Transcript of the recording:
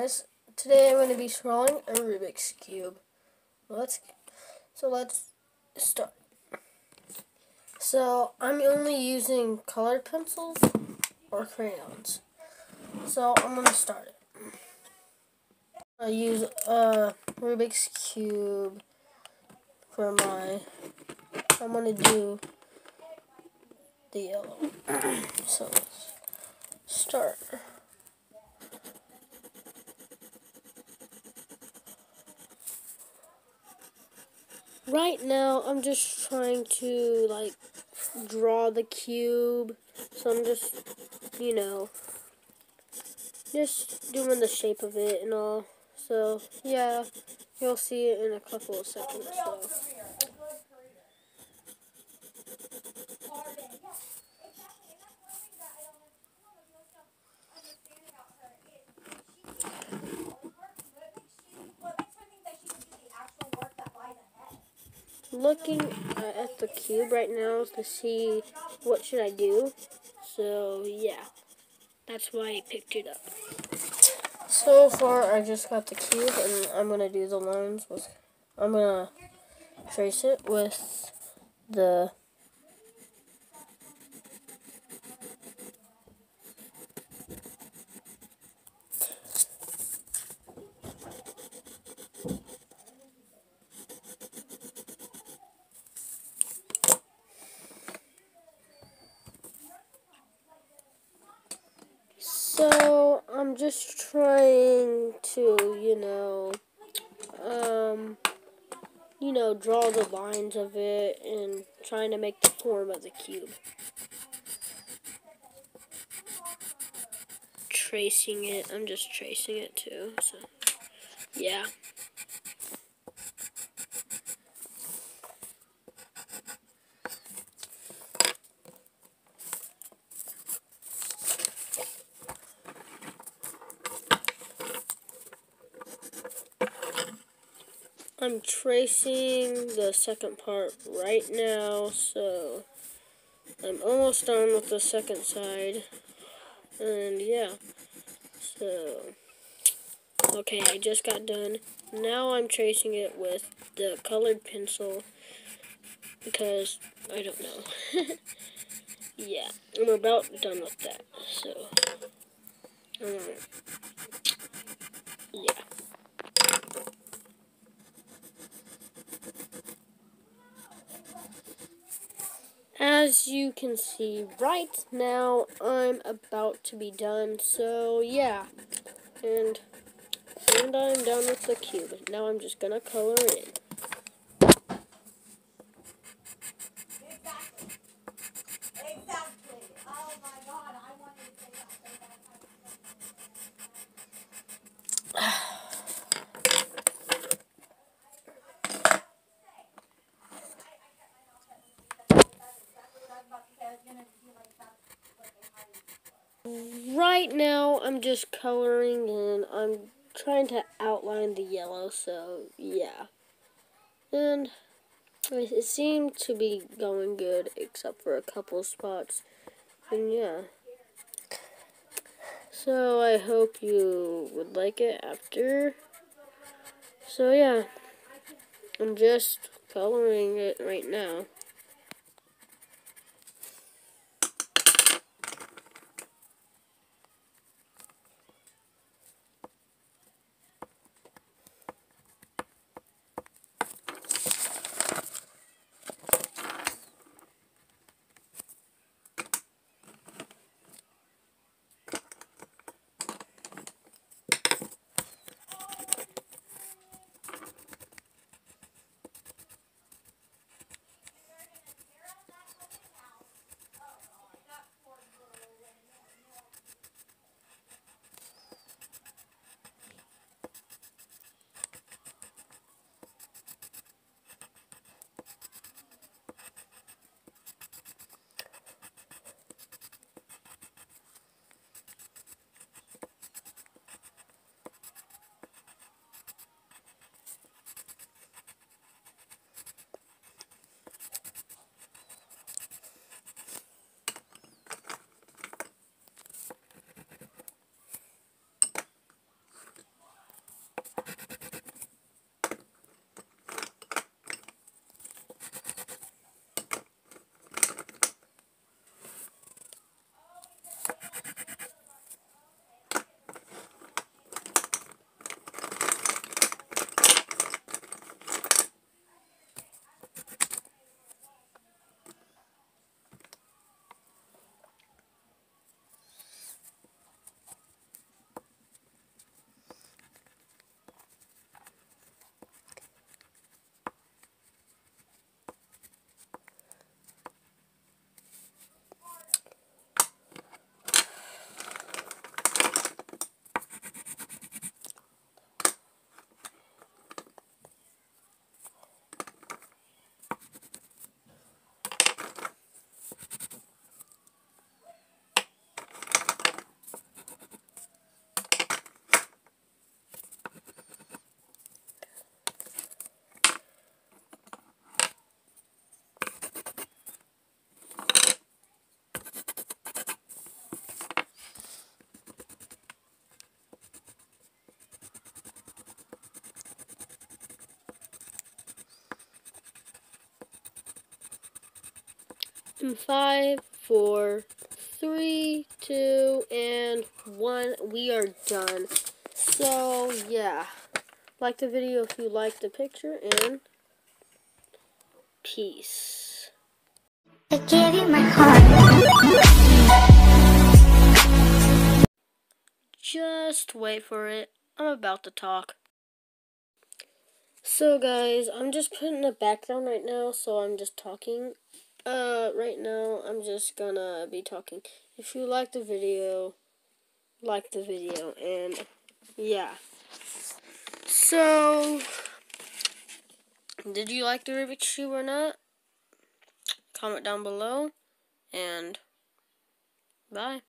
guys, today I'm going to be drawing a Rubik's Cube. Let's start. So I'm only using colored pencils or crayons. So I'm going to start it. I use a Rubik's Cube for I'm going to do the yellow. So let's start. Right now, I'm just trying to, draw the cube. So I'm just, just doing the shape of it and all. So, yeah, you'll see it in a couple of seconds. So. Looking at the cube right now to see what should I do. So yeah, that's why I picked it up. So far I just got the cube and I'm gonna do the lines with, I'm gonna trace it with the So I'm just trying to, draw the lines of it and trying to make the form of the cube. Tracing it, I'm just tracing it too, so yeah. I'm tracing the second part right now, so I'm almost done with the second side, and yeah, so, okay, I just got done. Now I'm tracing it with the colored pencil, because, I don't know. Yeah, I'm about done with that, so, yeah. As you can see right now, I'm about to be done, so yeah, and I'm done with the cube. Now I'm just gonna color in. Exactly. Oh my God, I wanted to say Right now, I'm just coloring and I'm trying to outline the yellow, so yeah. And it seemed to be going good, except for a couple spots, and yeah. So I hope you would like it after. So yeah, I'm just coloring it right now. 5, 4, 3, 2, and 1. We are done. So, yeah. Like the video if you liked the picture, and peace. I gave you my heart. Just wait for it. I'm about to talk. So guys, I'm just putting a background right now, so I'm just talking. Right now, I'm just gonna be talking. If you like the video, like the video, and yeah. So, did you like the Rubik's Cube or not? Comment down below, and bye.